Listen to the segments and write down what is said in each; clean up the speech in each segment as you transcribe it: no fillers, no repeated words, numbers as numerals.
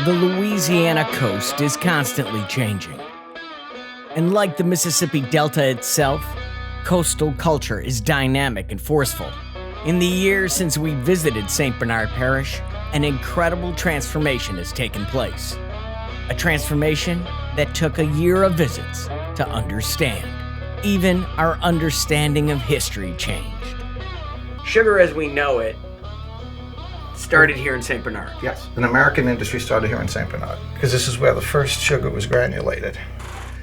The Louisiana coast is constantly changing. And like the Mississippi Delta itself, coastal culture is dynamic and forceful. In the years since we visited St. Bernard Parish, an incredible transformation has taken place. A transformation that took a year of visits to understand. Even our understanding of history changed. Sugar as we know it started here in St. Bernard. Yes, an American industry started here in St. Bernard because this is where the first sugar was granulated.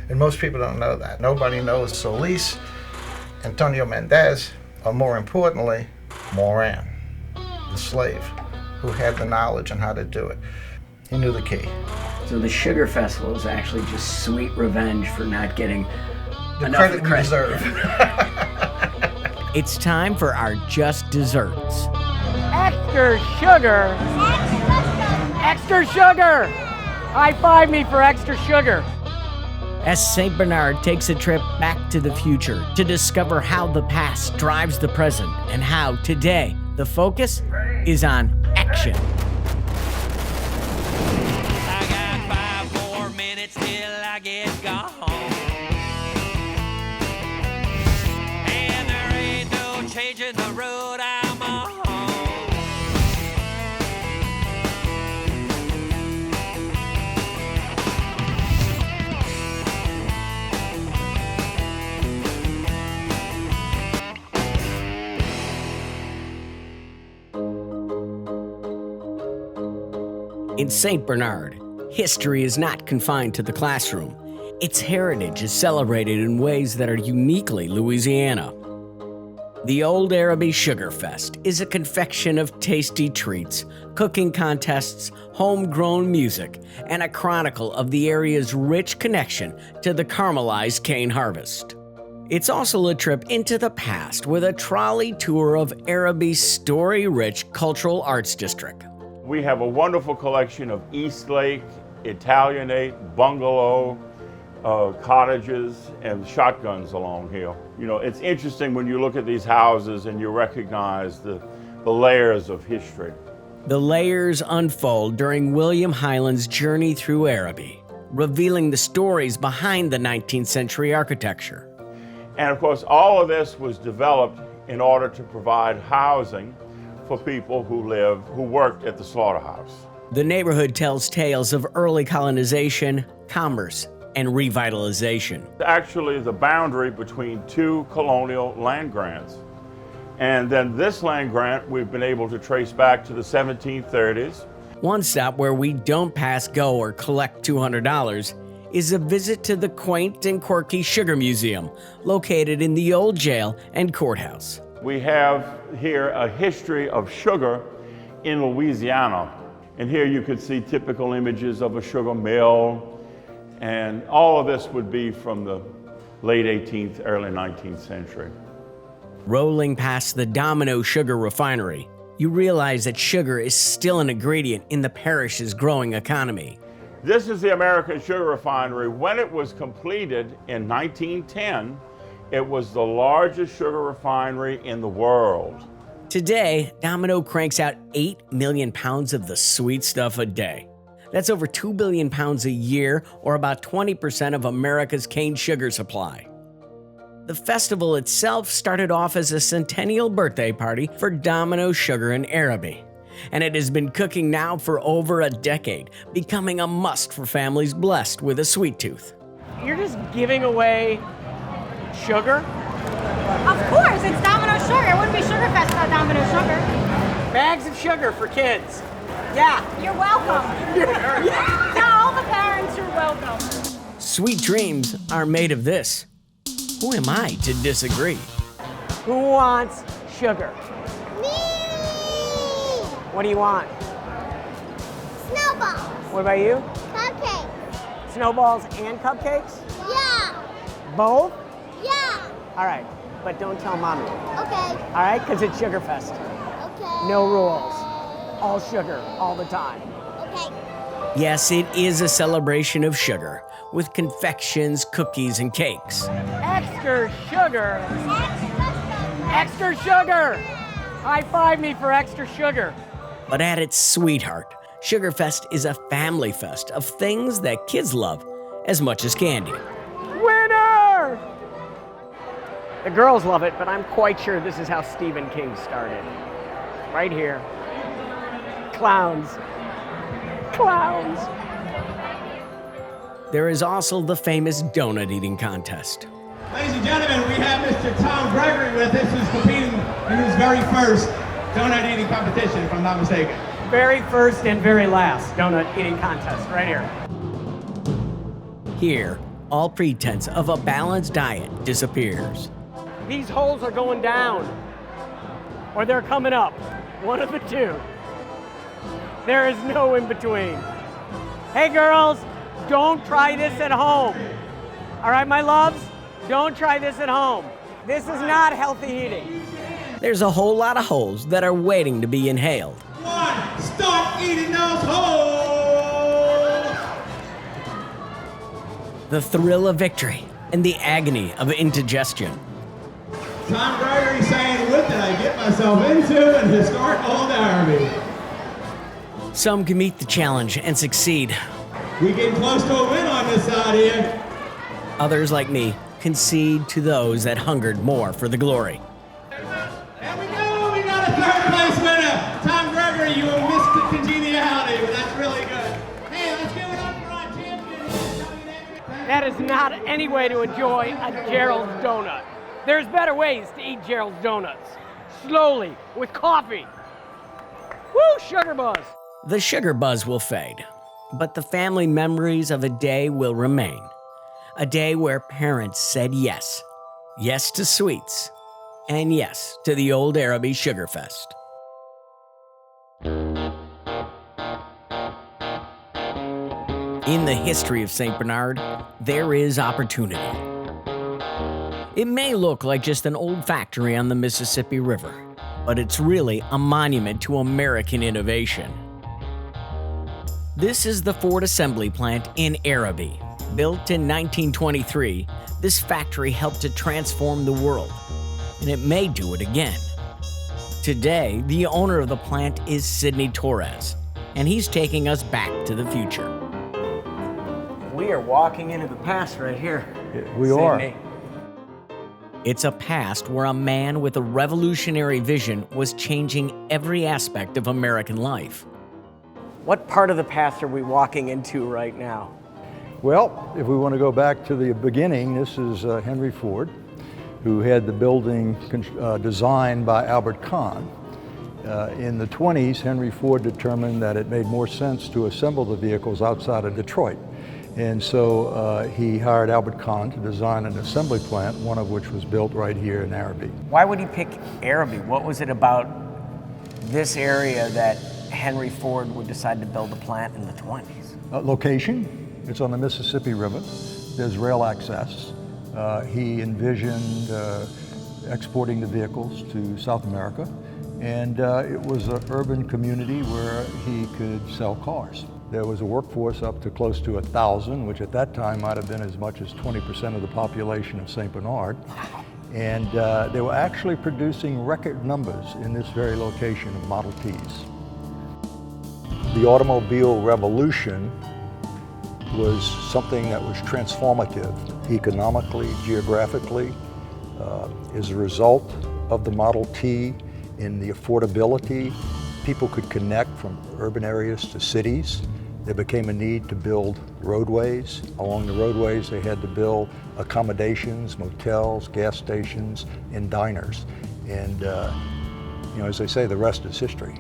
And most people don't know that. Nobody knows Solis, Antonio Mendez, or more importantly, Moran, the slave, who had the knowledge on how to do it. He knew the key. So the Sugar Festival is actually just sweet revenge for not getting The enough credit we deserve. It's time for our just desserts. Extra sugar. Extra sugar. High five me for extra sugar. As St. Bernard takes a trip back to the future to discover how the past drives the present and how today the focus is on action. I got 5 more minutes till I get gone. And there ain't no changing the road I'm on. In St. Bernard, history is not confined to the classroom. Its heritage is celebrated in ways that are uniquely Louisiana. The Old Arabi Sugar Fest is a confection of tasty treats, cooking contests, homegrown music, and a chronicle of the area's rich connection to the caramelized cane harvest. It's also a trip into the past with a trolley tour of Arabi's story-rich cultural arts district. We have a wonderful collection of Eastlake, Italianate, bungalow, cottages, and shotguns along here. You know, it's interesting when you look at these houses and you recognize the layers of history. The layers unfold during William Highland's journey through Arabi, revealing the stories behind the 19th century architecture. And of course, all of this was developed in order to provide housing for people who worked at the slaughterhouse. The neighborhood tells tales of early colonization, commerce, and revitalization. Actually, the boundary between 2 colonial land grants. And then this land grant we've been able to trace back to the 1730s. One stop where we don't pass go or collect $200 is a visit to the quaint and quirky Sugar Museum, located in the old jail and courthouse. We have here a history of sugar in Louisiana. And here you could see typical images of a sugar mill. And all of this would be from the late 18th, early 19th century. Rolling past the Domino Sugar refinery, you realize that sugar is still an ingredient in the parish's growing economy. This is the American Sugar Refinery. When it was completed in 1910, it was the largest sugar refinery in the world. Today, Domino cranks out 8 million pounds of the sweet stuff a day. That's over 2 billion pounds a year, or about 20% of America's cane sugar supply. The festival itself started off as a centennial birthday party for Domino Sugar in Arabi, and it has been cooking now for over a decade, becoming a must for families blessed with a sweet tooth. You're just giving away sugar? Of course, it's Domino Sugar. It wouldn't be Sugar Fest without Domino Sugar. Bags of sugar for kids. Yeah. You're welcome. Tell all the parents you're welcome. Sweet dreams are made of this. Who am I to disagree? Who wants sugar? Me! What do you want? Snowballs. What about you? Cupcakes. Snowballs and cupcakes? Yeah. Both? Yeah. All right, but don't tell mommy. Okay. All right, because it's Sugar Fest. Okay. No rules. All sugar, all the time. Okay. Yes, it is a celebration of sugar, with confections, cookies, and cakes. Extra sugar. Extra sugar. High five me for extra sugar. But at its sweetheart, Sugarfest is a family fest of things that kids love as much as candy. Winner! The girls love it, but I'm quite sure this is how Stephen King started. Right here. Clowns. Clowns. There is also the famous donut eating contest. Ladies and gentlemen, we have Mr. Tom Gregory with us, who's competing in his very first donut eating competition, if I'm not mistaken. Very first and very last donut eating contest, right here. Here, all pretense of a balanced diet disappears. These holes are going down, or they're coming up. One of the two. There is no in between. Hey girls, don't try this at home. All right, my loves? Don't try this at home. This is not healthy eating. There's a whole lot of holes that are waiting to be inhaled. One, start eating those holes! The thrill of victory and the agony of indigestion. Tom Gregory saying, what did I get myself into in historic Old Arabi? Some can meet the challenge and succeed. We getting close to a win on this side here. Others, like me, concede to those that hungered more for the glory. And we go, we got a third place winner. Tom Gregory, you have missed the congeniality, but that's really good. Hey, let's give it up for our champion. That is not any way to enjoy a Gerald's donut. There's better ways to eat Gerald's donuts. Slowly, with coffee. Woo, sugar buzz. The sugar buzz will fade, but the family memories of a day will remain. A day where parents said yes. Yes to sweets, and yes to the Old Arabi Sugar Fest. In the history of St. Bernard, there is opportunity. It may look like just an old factory on the Mississippi River, but it's really a monument to American innovation. This is the Ford Assembly Plant in Arabi. Built in 1923, this factory helped to transform the world, and it may do it again. Today, the owner of the plant is Sidney Torres, and he's taking us back to the future. We are walking into the past right here. We are. Sydney. It's a past where a man with a revolutionary vision was changing every aspect of American life. What part of the past are we walking into right now? Well, if we want to go back to the beginning, this is Henry Ford, who had the building designed by Albert Kahn. In the 20s, Henry Ford determined that it made more sense to assemble the vehicles outside of Detroit. And so he hired Albert Kahn to design an assembly plant, one of which was built right here in Arabi. Why would he pick Arabi? What was it about this area that Henry Ford would decide to build a plant in the 20s? Location, it's on the Mississippi River. There's rail access. He envisioned exporting the vehicles to South America, and it was an urban community where he could sell cars. There was a workforce up to close to 1,000, which at that time might have been as much as 20% of the population of St. Bernard. And they were actually producing record numbers in this very location of Model Ts. The automobile revolution was something that was transformative economically, geographically, as a result of the Model T in the affordability. People could connect from urban areas to cities. There became a need to build roadways. Along the roadways, they had to build accommodations, motels, gas stations, and diners. And, as they say, the rest is history.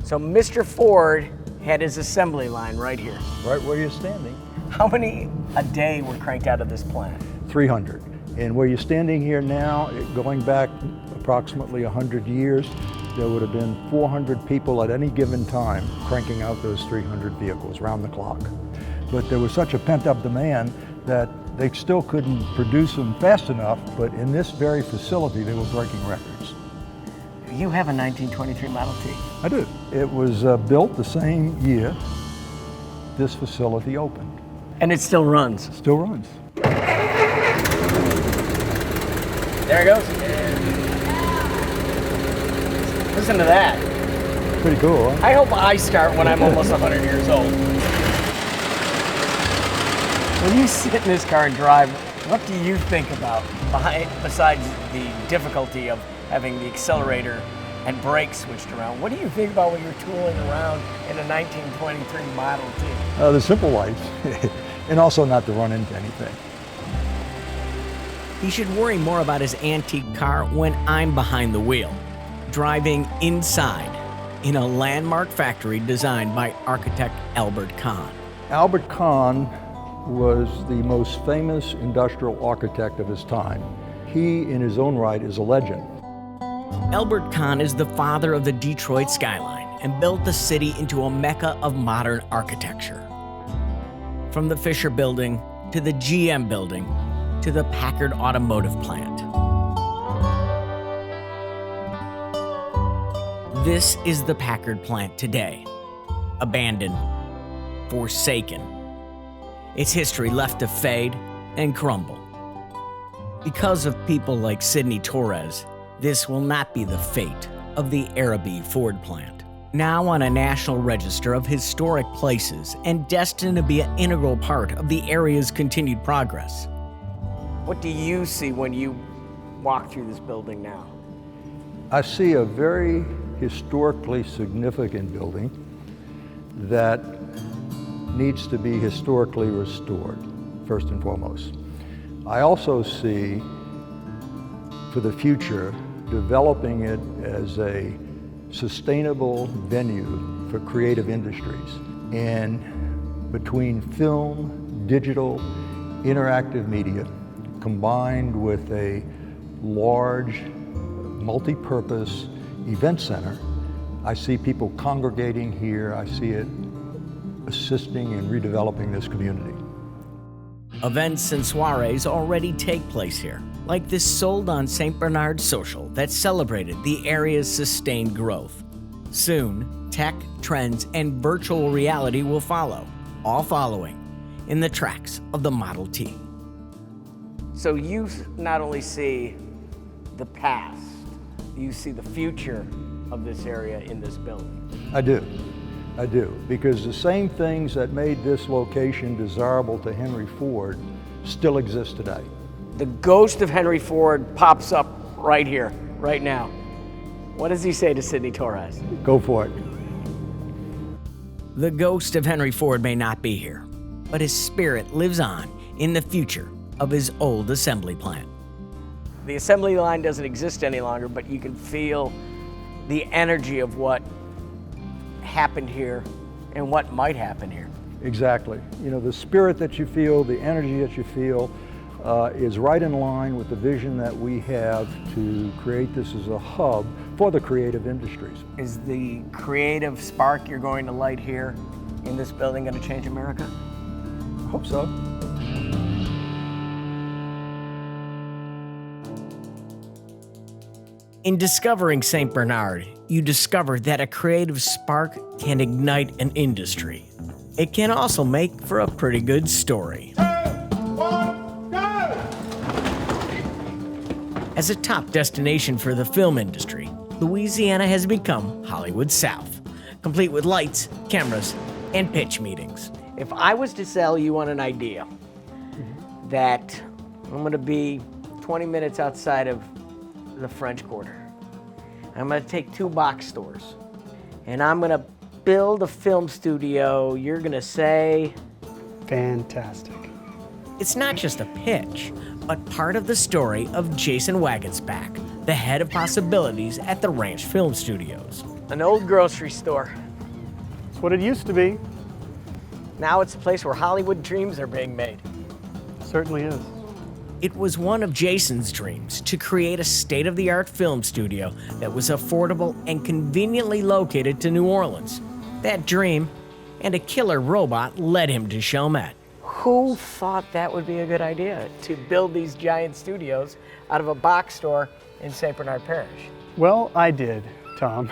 So Mr. Ford had his assembly line right here. Right where you're standing. How many a day were cranked out of this plant? 300. And where you're standing here now, going back approximately 100 years, there would have been 400 people at any given time cranking out those 300 vehicles round the clock. But there was such a pent-up demand that they still couldn't produce them fast enough, but in this very facility, they were breaking records. You have a 1923 Model T. I do. It was built the same year this facility opened. And it still runs. Still runs. There it goes. Listen to that. Pretty cool, huh? I hope I start when I'm almost 100 years old. When you sit in this car and drive, what do you think about, besides the difficulty of having the accelerator and brakes switched around? What do you think about when you're tooling around in a 1923 Model T? The simple life, and also not to run into anything. He should worry more about his antique car when I'm behind the wheel, driving inside in a landmark factory designed by architect Albert Kahn. Albert Kahn was the most famous industrial architect of his time. He, in his own right, is a legend. Albert Kahn is the father of the Detroit skyline and built the city into a mecca of modern architecture. From the Fisher Building to the GM Building to the Packard Automotive Plant. This is the Packard plant today, abandoned, forsaken. Its history left to fade and crumble. Because of people like Sidney Torres, this will not be the fate of the Arabi Ford plant. Now on a national register of historic places and destined to be an integral part of the area's continued progress. What do you see when you walk through this building now? I see a very historically significant building that needs to be historically restored, first and foremost. I also see, for the future, developing it as a sustainable venue for creative industries. And between film, digital, interactive media, combined with a large, multi-purpose event center, I see people congregating here. I see it assisting in redeveloping this community. Events and soirees already take place here, like this Sold on St. Bernard social that celebrated the area's sustained growth. Soon, tech, trends, and virtual reality will follow, all following in the tracks of the Model T. So you not only see the past, you see the future of this area in this building. I do, because the same things that made this location desirable to Henry Ford still exist today. The ghost of Henry Ford pops up right here, right now. What does he say to Sidney Torres? Go for it. The ghost of Henry Ford may not be here, but his spirit lives on in the future of his old assembly plant. The assembly line doesn't exist any longer, but you can feel the energy of what happened here and what might happen here. Exactly. You know, the spirit that you feel, the energy that you feel is right in line with the vision that we have to create this as a hub for the creative industries. Is the creative spark you're going to light here in this building going to change America? I hope so. In discovering St. Bernard, you discover that a creative spark can ignite an industry. It can also make for a pretty good story. 2, 1, go! As a top destination for the film industry, Louisiana has become Hollywood South, complete with lights, cameras, and pitch meetings. If I was to sell you on an idea that I'm going to be 20 minutes outside of the French Quarter, I'm going to take 2 box stores, and I'm going to build a film studio, you're going to say, fantastic. It's not just a pitch, but part of the story of Jason Wagensback, the head of possibilities at the Ranch Film Studios. An old grocery store. It's what it used to be. Now it's a place where Hollywood dreams are being made. It certainly is. It was one of Jason's dreams to create a state-of-the-art film studio that was affordable and conveniently located to New Orleans. That dream and a killer robot led him to Chalmette. Who thought that would be a good idea, to build these giant studios out of a box store in St. Bernard Parish? Well, I did, Tom.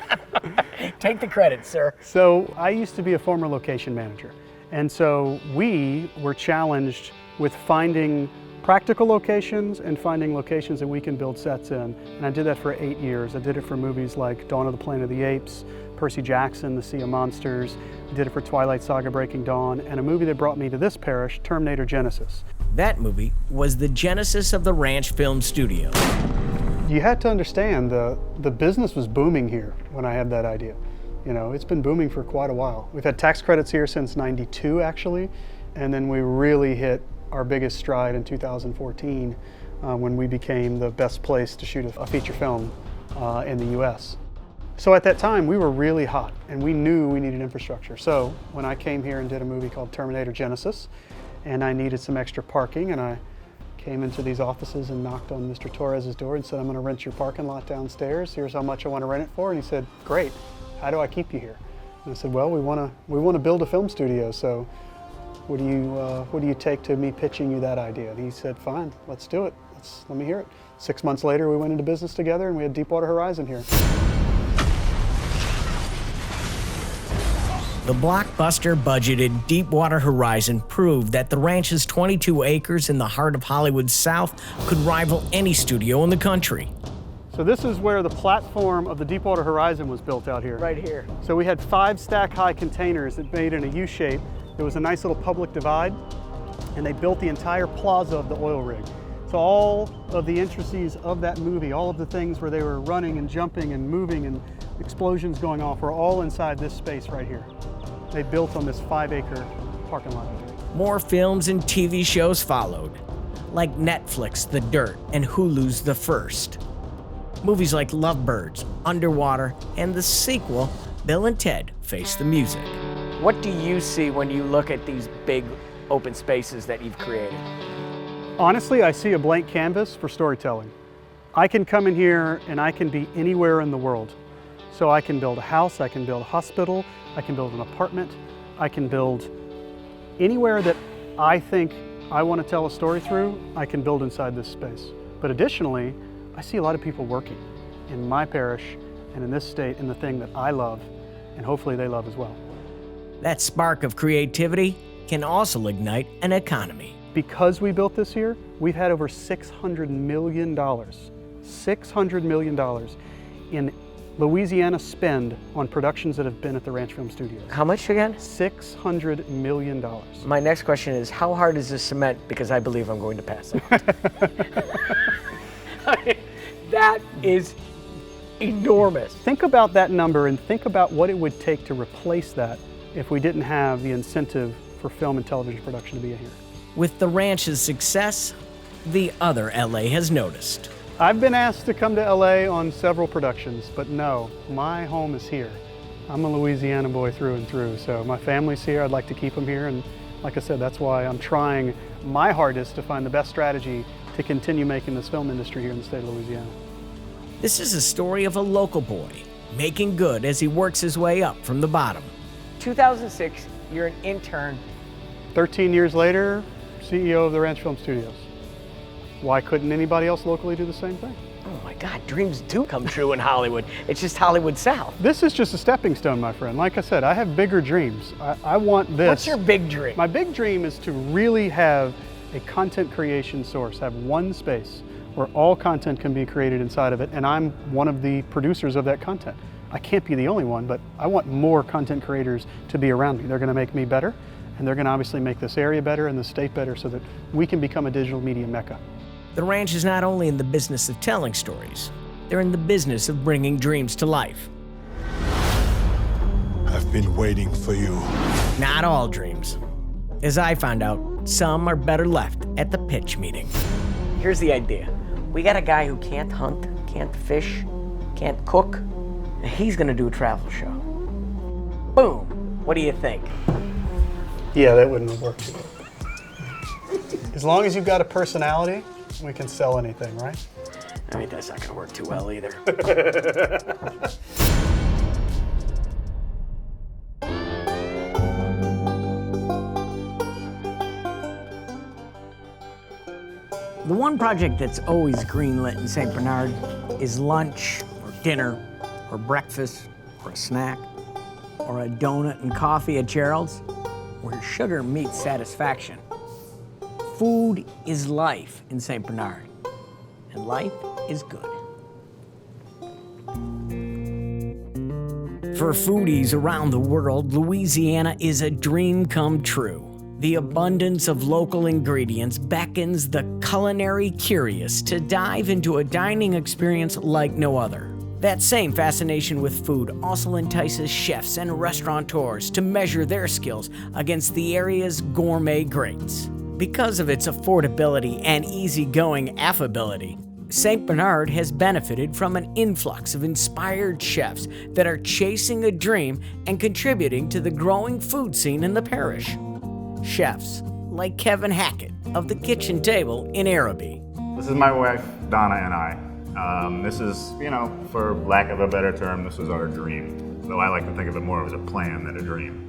Take the credit, sir. So I used to be a former location manager. And so we were challenged with finding practical locations and finding locations that we can build sets in. And I did that for 8 years. I did it for movies like Dawn of the Planet of the Apes, Percy Jackson, The Sea of Monsters. I did it for Twilight Saga, Breaking Dawn, and a movie that brought me to this parish, Terminator Genesis. That movie was the genesis of the Ranch Film Studio. You had to understand the business was booming here when I had that idea. You know, it's been booming for quite a while. We've had tax credits here since '92 actually, and then we really hit our biggest stride in 2014 when we became the best place to shoot a feature film in the US. So at that time we were really hot and we knew we needed infrastructure. So when I came here and did a movie called Terminator Genesis and I needed some extra parking, and I came into these offices and knocked on Mr. Torres's door and said, I'm gonna rent your parking lot downstairs. Here's how much I want to rent it for. And he said, great, how do I keep you here? And I said, well, we want to build a film studio, so what do you take to me pitching you that idea? And he said, fine, let's do it. Let me hear it. 6 months later, we went into business together and we had Deepwater Horizon here. The blockbuster budgeted Deepwater Horizon proved that the ranch's 22 acres in the heart of Hollywood's South could rival any studio in the country. So this is where the platform of the Deepwater Horizon was built out here. Right here. So we had 5 stack-high containers that made in a U shape. There was a nice little public divide, and they built the entire plaza of the oil rig. So all of the intricacies of that movie, all of the things where they were running and jumping and moving and explosions going off, were all inside this space right here. They built on this 5-acre parking lot. More films and TV shows followed, like Netflix' The Dirt and Hulu's The First. Movies like Lovebirds, Underwater, and the sequel, Bill and Ted Face the Music. What do you see when you look at these big open spaces that you've created? Honestly, I see a blank canvas for storytelling. I can come in here and I can be anywhere in the world. So I can build a house, I can build a hospital, I can build an apartment, I can build anywhere that I think I want to tell a story through, I can build inside this space. But additionally, I see a lot of people working in my parish and in this state in the thing that I love, and hopefully they love as well. That spark of creativity can also ignite an economy. Because we built this here, we've had over $600 million, $600 million in Louisiana spend on productions that have been at the Ranch Film Studios. How much again? $600 million. My next question is, how hard is this cement? Because I believe I'm going to pass out. That is enormous. Think about that number and think about what it would take to replace that if we didn't have the incentive for film and television production to be in here. With the ranch's success, the other LA has noticed. I've been asked to come to LA on several productions, but no, my home is here. I'm a Louisiana boy through and through, so my family's here. I'd like to keep them here, and like I said, that's why I'm trying my hardest to find the best strategy to continue making this film industry here in the state of Louisiana. This is a story of a local boy making good as he works his way up from the bottom. 2006, you're an intern. 13 years later, CEO of the Ranch Film Studios. Why couldn't anybody else locally do the same thing? Oh my God, dreams do come true in Hollywood. It's just Hollywood South. This is just a stepping stone, my friend. Like I said, I have bigger dreams. I want this. What's your big dream? My big dream is to really have a content creation source, have one space where all content can be created inside of it, and I'm one of the producers of that content. I can't be the only one, but I want more content creators to be around me. They're gonna make me better, and they're gonna obviously make this area better and the state better so that we can become a digital media mecca. The ranch is not only in the business of telling stories, they're in the business of bringing dreams to life. I've been waiting for you. Not all dreams. As I found out, some are better left at the pitch meeting. Here's the idea. We got a guy who can't hunt, can't fish, can't cook, and he's gonna do a travel show. Boom. What do you think? Yeah, that wouldn't have worked too well. As long as you've got a personality, we can sell anything, right? I mean, that's not gonna work too well either. The one project that's always greenlit in St. Bernard is lunch, or dinner, or breakfast, or a snack, or a donut and coffee at Gerald's, where sugar meets satisfaction. Food is life in St. Bernard, and life is good. For foodies around the world, Louisiana is a dream come true. The abundance of local ingredients beckons the culinary curious to dive into a dining experience like no other. That same fascination with food also entices chefs and restaurateurs to measure their skills against the area's gourmet greats. Because of its affordability and easygoing affability, St. Bernard has benefited from an influx of inspired chefs that are chasing a dream and contributing to the growing food scene in the parish. Chefs like Kevin Hackett of the Kitchen Table in Arabi. This is my wife, Donna, and I. This is, for lack of a better term, this was our dream. Though I like to think of it more as a plan than a dream.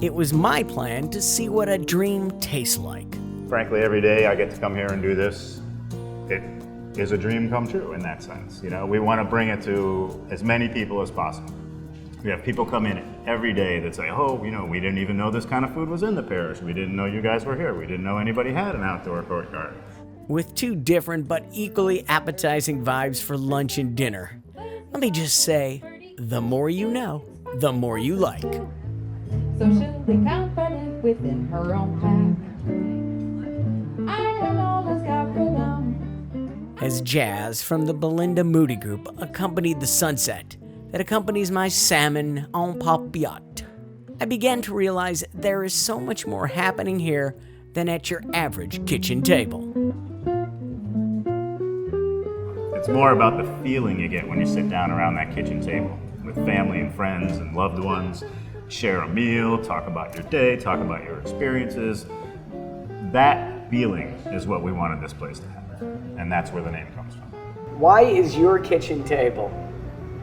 It was my plan to see what a dream tastes like. Frankly, every day I get to come here and do this. It is a dream come true in that sense. We want to bring it to as many people as possible. We have people come in every day that say, oh, we didn't even know this kind of food was in the parish. We didn't know you guys were here. We didn't know anybody had an outdoor courtyard. With two different but equally appetizing vibes for lunch and dinner. Let me just say, the more you know, the more you like. Socially confident within her own pack. Iron always got renown. As jazz from the Belinda Moody Group accompanied the sunset that accompanies my salmon en papillote, I began to realize there is so much more happening here than at your average kitchen table. It's more about the feeling you get when you sit down around that kitchen table with family and friends and loved ones, share a meal, talk about your day, talk about your experiences. That feeling is what we wanted this place to have, and that's where the name comes from. Why is your kitchen table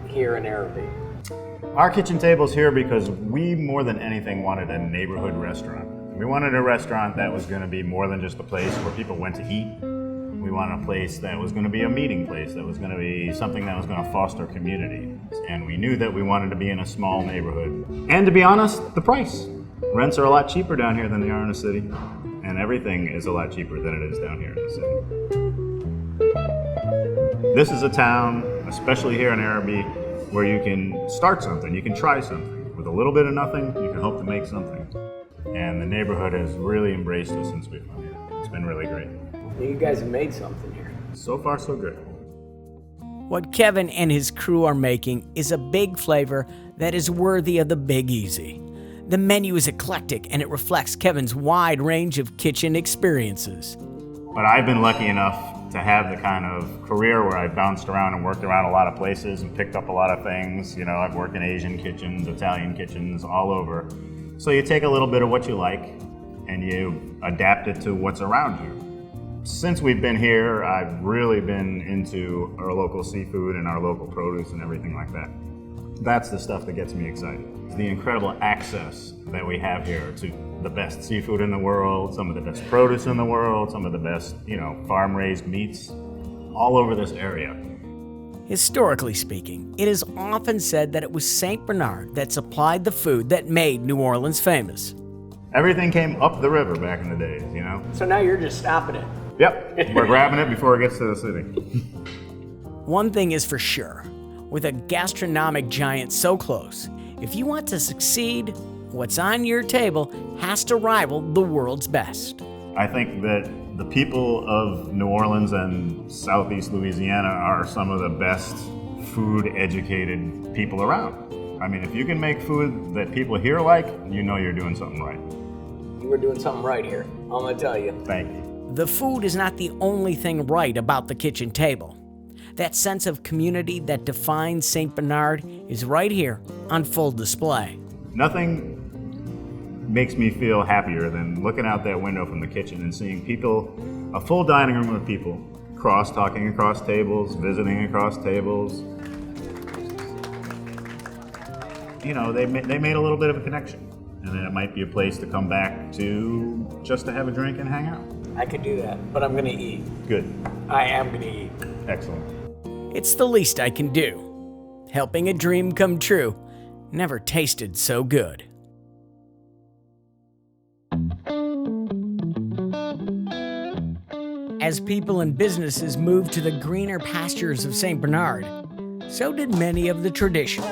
here in Arabi? Our kitchen table's here because we, more than anything, wanted a neighborhood restaurant. We wanted a restaurant that was going to be more than just a place where people went to eat. We wanted a place that was going to be a meeting place, that was going to be something that was going to foster community. And we knew that we wanted to be in a small neighborhood. And to be honest, the price. Rents are a lot cheaper down here than they are in the city. And everything is a lot cheaper than it is down here in the city. This is a town, especially here in Arabi, where you can start something, you can try something. With a little bit of nothing, you can hope to make something. And the neighborhood has really embraced us since we've come here. It's been really great. You guys have made something here. So far, so good. What Kevin and his crew are making is a big flavor that is worthy of the Big Easy. The menu is eclectic and it reflects Kevin's wide range of kitchen experiences. But I've been lucky enough to have the kind of career where I've bounced around and worked around a lot of places and picked up a lot of things. I've worked in Asian kitchens, Italian kitchens, all over. So you take a little bit of what you like and you adapt it to what's around you. Since we've been here, I've really been into our local seafood and our local produce and everything like that. That's the stuff that gets me excited. It's the incredible access that we have here to the best seafood in the world, some of the best produce in the world, some of the best, farm-raised meats, all over this area. Historically speaking, it is often said that it was St. Bernard that supplied the food that made New Orleans famous. Everything came up the river back in the days, So now you're just stopping it. Yep, we're grabbing it before it gets to the city. One thing is for sure, with a gastronomic giant so close, if you want to succeed, what's on your table has to rival the world's best. I think that the people of New Orleans and Southeast Louisiana are some of the best food-educated people around. I mean, if you can make food that people here like, you're doing something right. You were doing something right here, I'm gonna tell you. Thank you. The food is not the only thing right about the kitchen table. That sense of community that defines St. Bernard is right here on full display. Nothing makes me feel happier than looking out that window from the kitchen and seeing people, a full dining room of people, talking across tables, visiting across tables. They made a little bit of a connection. And then it might be a place to come back to just to have a drink and hang out. I could do that, but I'm gonna eat. Good. I am gonna eat. Excellent. It's the least I can do. Helping a dream come true never tasted so good. As people and businesses moved to the greener pastures of St. Bernard, so did many of the traditions.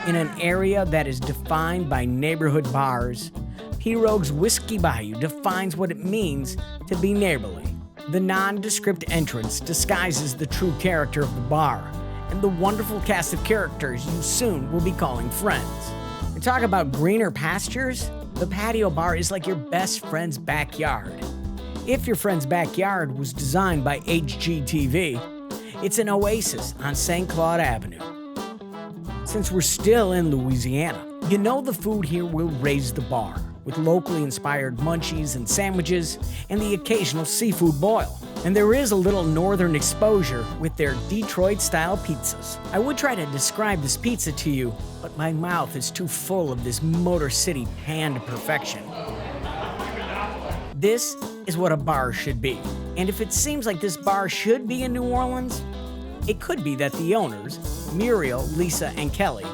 In an area that is defined by neighborhood bars, Pirogue's Whiskey Bayou defines what it means to be neighborly. The nondescript entrance disguises the true character of the bar and the wonderful cast of characters you soon will be calling friends. And talk about greener pastures, the patio bar is like your best friend's backyard. If your friend's backyard was designed by HGTV, it's an oasis on St. Claude Avenue. Since we're still in Louisiana, you know the food here will raise the bar, with locally inspired munchies and sandwiches and the occasional seafood boil. And there is a little northern exposure with their Detroit-style pizzas. I would try to describe this pizza to you, but my mouth is too full of this Motor City panned perfection. This is what a bar should be. And if it seems like this bar should be in New Orleans, it could be that the owners, Muriel, Lisa, and Kelly,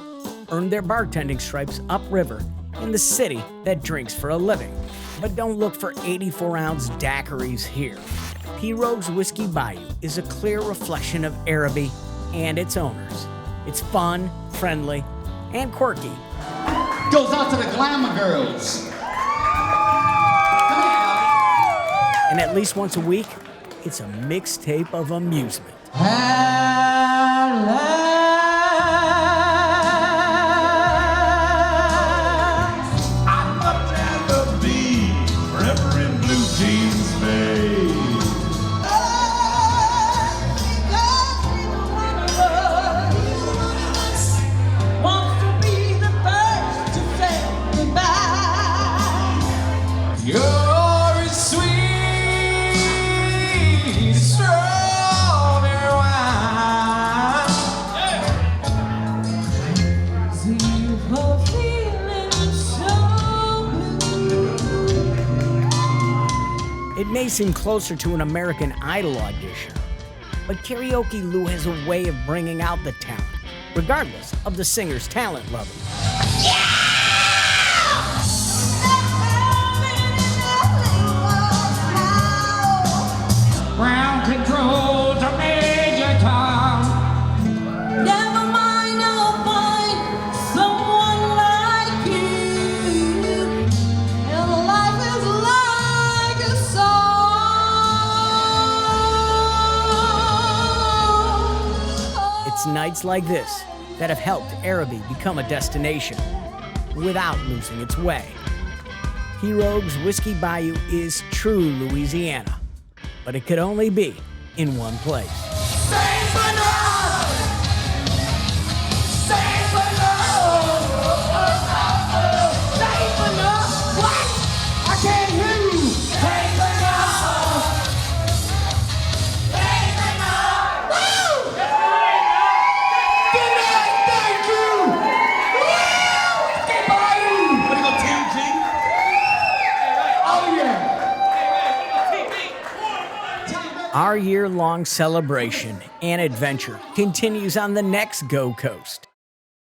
earned their bartending stripes upriver in the city that drinks for a living. But don't look for 84-ounce daiquiris here. Pirogue's Whiskey Bayou is a clear reflection of Arabi and its owners. It's fun, friendly, and quirky. Goes out to the glamour girls. And at least once a week, it's a mixtape of amusement. It may seem closer to an American Idol audition, but Karaoke Lou has a way of bringing out the talent, regardless of the singer's talent level. Ground control to Major Tom. Never mind, I'll find someone like you. And life is like a song. It's nights like this that have helped Arabi become a destination without losing its way. Pirogue's Whiskey Bayou is true Louisiana, but it could only be in one place. Saint Bernard! Saint Bernard! Saint Bernard! What? I can't hear you! Saint Bernard! Saint Bernard! Woo! Good night, thank you! Woo! Whiskey Bayou! What do you go, TG? Oh yeah! Our year-long celebration and adventure continues on the next Go Coast.